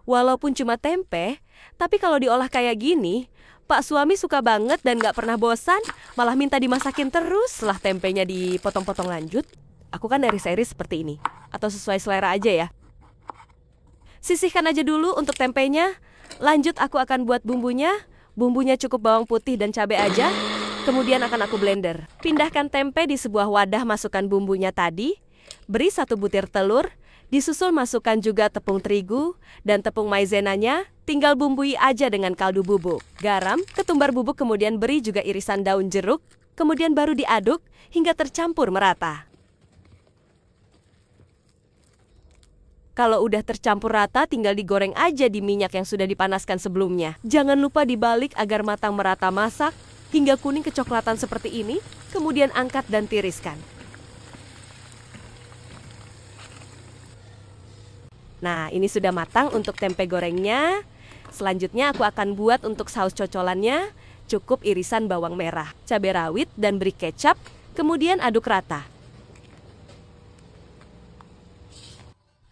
Walaupun cuma tempe, tapi kalau diolah kayak gini, Pak suami suka banget dan nggak pernah bosan, malah minta dimasakin terus setelah tempenya dipotong-potong lanjut. Aku kan dari seri seperti ini, atau sesuai selera aja ya. Sisihkan aja dulu untuk tempenya, lanjut aku akan buat bumbunya. Bumbunya cukup bawang putih dan cabai aja, kemudian akan aku blender. Pindahkan tempe di sebuah wadah, masukkan bumbunya tadi, beri 1 butir telur, disusul masukkan juga tepung terigu dan tepung maizenanya, tinggal bumbui aja dengan kaldu bubuk. Garam, ketumbar bubuk, kemudian beri juga irisan daun jeruk, kemudian baru diaduk hingga tercampur merata. Kalau udah tercampur rata, tinggal digoreng aja di minyak yang sudah dipanaskan sebelumnya. Jangan lupa dibalik agar matang merata, masak hingga kuning kecoklatan seperti ini, kemudian angkat dan tiriskan. Nah, ini sudah matang untuk tempe gorengnya. Selanjutnya aku akan buat untuk saus cocolannya. Cukup irisan bawang merah, cabai rawit, dan beri kecap, kemudian aduk rata.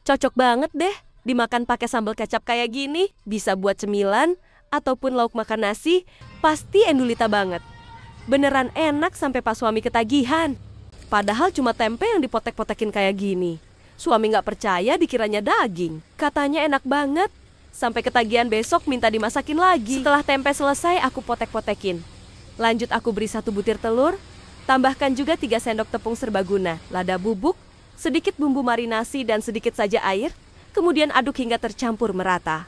Cocok banget deh dimakan pakai sambal kecap kayak gini. Bisa buat cemilan ataupun lauk makan nasi, pasti endulita banget. Beneran enak sampai pas suami ketagihan. Padahal cuma tempe yang dipotek-potekin kayak gini. Suami nggak percaya, dikiranya daging. Katanya enak banget. Sampai ketagihan besok minta dimasakin lagi. Setelah tempe selesai, aku potek-potekin. Lanjut aku beri 1 butir telur, tambahkan juga 3 sendok tepung serbaguna, lada bubuk, sedikit bumbu marinasi dan sedikit saja air, kemudian aduk hingga tercampur merata.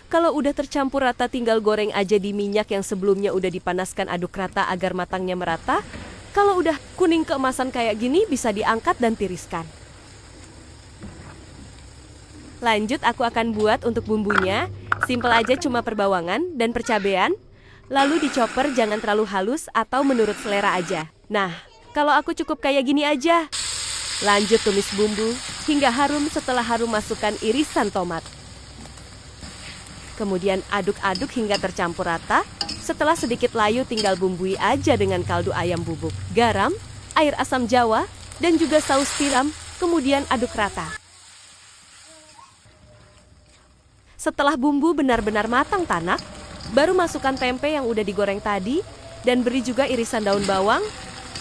Kalau udah tercampur rata, tinggal goreng aja di minyak yang sebelumnya udah dipanaskan, aduk rata agar matangnya merata. Kalau udah kuning keemasan kayak gini, bisa diangkat dan tiriskan. Lanjut aku akan buat untuk bumbunya, simple aja, cuma perbawangan dan percabean, lalu dicoper, jangan terlalu halus atau menurut selera aja. Nah, kalau aku cukup kayak gini aja. Lanjut tumis bumbu hingga harum, setelah harum masukkan irisan tomat. Kemudian aduk-aduk hingga tercampur rata. Setelah sedikit layu, tinggal bumbui aja dengan kaldu ayam bubuk, garam, air asam jawa, dan juga saus tiram, kemudian aduk rata. Setelah bumbu benar-benar matang tanak, baru masukkan tempe yang udah digoreng tadi dan beri juga irisan daun bawang.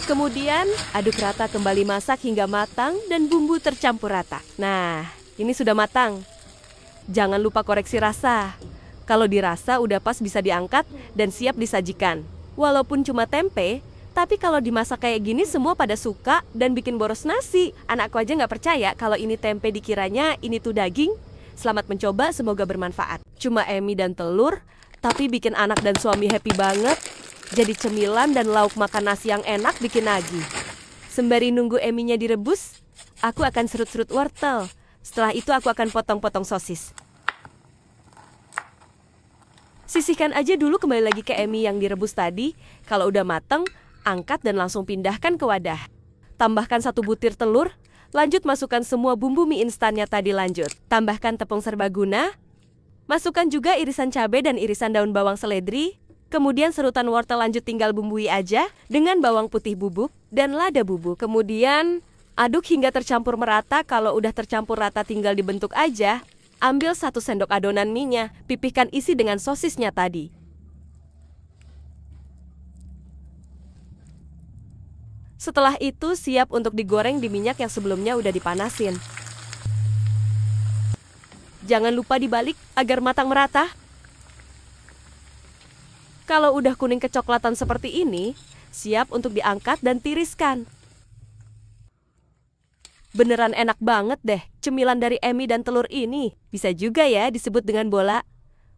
Kemudian aduk rata, kembali masak hingga matang dan bumbu tercampur rata. Nah, ini sudah matang. Jangan lupa koreksi rasa. Kalau dirasa udah pas, bisa diangkat dan siap disajikan. Walaupun cuma tempe, tapi kalau dimasak kayak gini semua pada suka dan bikin boros nasi. Anakku aja nggak percaya kalau ini tempe, dikiranya ini tuh daging. Selamat mencoba, semoga bermanfaat. Cuma emi dan telur, tapi bikin anak dan suami happy banget. Jadi cemilan dan lauk makan nasi yang enak, bikin nagih. Sembari nunggu eminya direbus, aku akan serut-serut wortel. Setelah itu aku akan potong-potong sosis. Sisihkan aja dulu, kembali lagi ke emi yang direbus tadi. Kalau udah mateng, angkat dan langsung pindahkan ke wadah. Tambahkan 1 butir telur, lanjut masukkan semua bumbu mie instannya tadi, lanjut. Tambahkan tepung serbaguna, masukkan juga irisan cabai dan irisan daun bawang seledri. Kemudian serutan wortel, lanjut tinggal bumbui aja dengan bawang putih bubuk dan lada bubuk. Kemudian aduk hingga tercampur merata. Kalau udah tercampur rata, tinggal dibentuk aja. Ambil 1 sendok adonan mie-nya, pipihkan isi dengan sosisnya tadi. Setelah itu siap untuk digoreng di minyak yang sebelumnya udah dipanasin. Jangan lupa dibalik agar matang merata. Kalau udah kuning kecoklatan seperti ini, siap untuk diangkat dan tiriskan. Beneran enak banget deh cemilan dari emi dan telur ini. Bisa juga ya disebut dengan bola.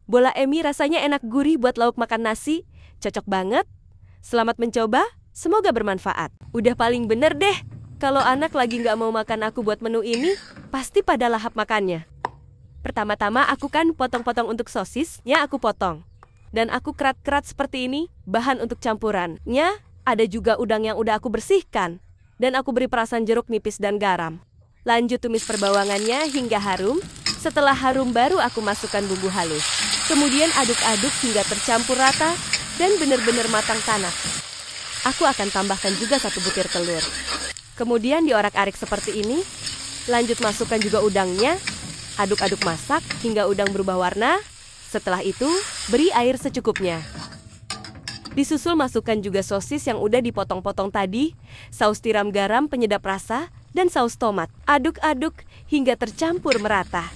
Bola emi rasanya enak gurih buat lauk makan nasi. Cocok banget. Selamat mencoba, semoga bermanfaat. Udah paling bener deh. Kalau anak lagi nggak mau makan aku buat menu ini, pasti pada lahap makannya. Pertama-tama aku kan potong-potong untuk sosisnya, aku potong. Dan aku kerat-kerat seperti ini, bahan untuk campurannya. Ada juga udang yang udah aku bersihkan. Dan aku beri perasan jeruk nipis dan garam. Lanjut tumis perbawangannya hingga harum. Setelah harum baru aku masukkan bumbu halus. Kemudian aduk-aduk hingga tercampur rata dan benar-benar matang tanak. Aku akan tambahkan juga 1 butir telur. Kemudian diorak-arik seperti ini. Lanjut masukkan juga udangnya. Aduk-aduk masak hingga udang berubah warna. Setelah itu, beri air secukupnya. Disusul masukkan juga sosis yang udah dipotong-potong tadi, saus tiram garam penyedap rasa, dan saus tomat. Aduk-aduk hingga tercampur merata.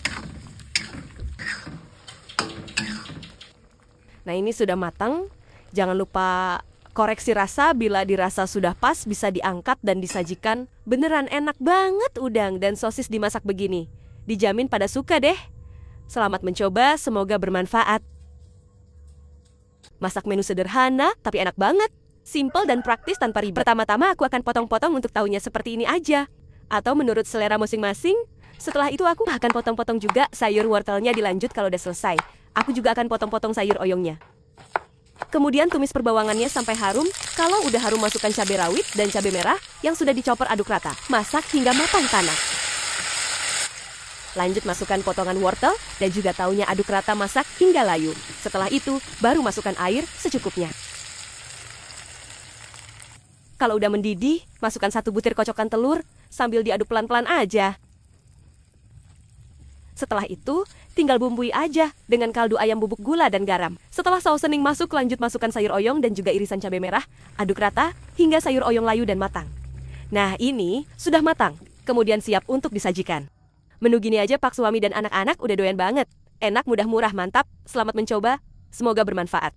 Nah, ini sudah matang. Jangan lupa koreksi rasa, bila dirasa sudah pas bisa diangkat dan disajikan. Beneran enak banget udang dan sosis dimasak begini. Dijamin pada suka deh. Selamat mencoba, semoga bermanfaat. Masak menu sederhana tapi enak banget. Simple dan praktis tanpa ribet. Pertama-tama aku akan potong-potong untuk tahunya seperti ini aja. Atau menurut selera masing-masing. Setelah itu aku akan potong-potong juga sayur wortelnya dilanjut kalau udah selesai. Aku juga akan potong-potong sayur oyongnya. Kemudian tumis perbawangannya sampai harum. Kalau udah harum masukkan cabai rawit dan cabai merah yang sudah dicoper aduk rata. Masak hingga matang tanak. Lanjut masukkan potongan wortel dan juga taunya aduk rata masak hingga layu. Setelah itu baru masukkan air secukupnya. Kalau udah mendidih, masukkan 1 butir kocokan telur sambil diaduk pelan-pelan aja. Setelah itu, tinggal bumbui aja dengan kaldu ayam bubuk gula dan garam. Setelah saus sening masuk, lanjut masukkan sayur oyong dan juga irisan cabai merah. Aduk rata hingga sayur oyong layu dan matang. Nah, ini sudah matang. Kemudian siap untuk disajikan. Menu gini aja Pak suami dan anak-anak udah doyan banget. Enak, mudah, murah, mantap. Selamat mencoba. Semoga bermanfaat.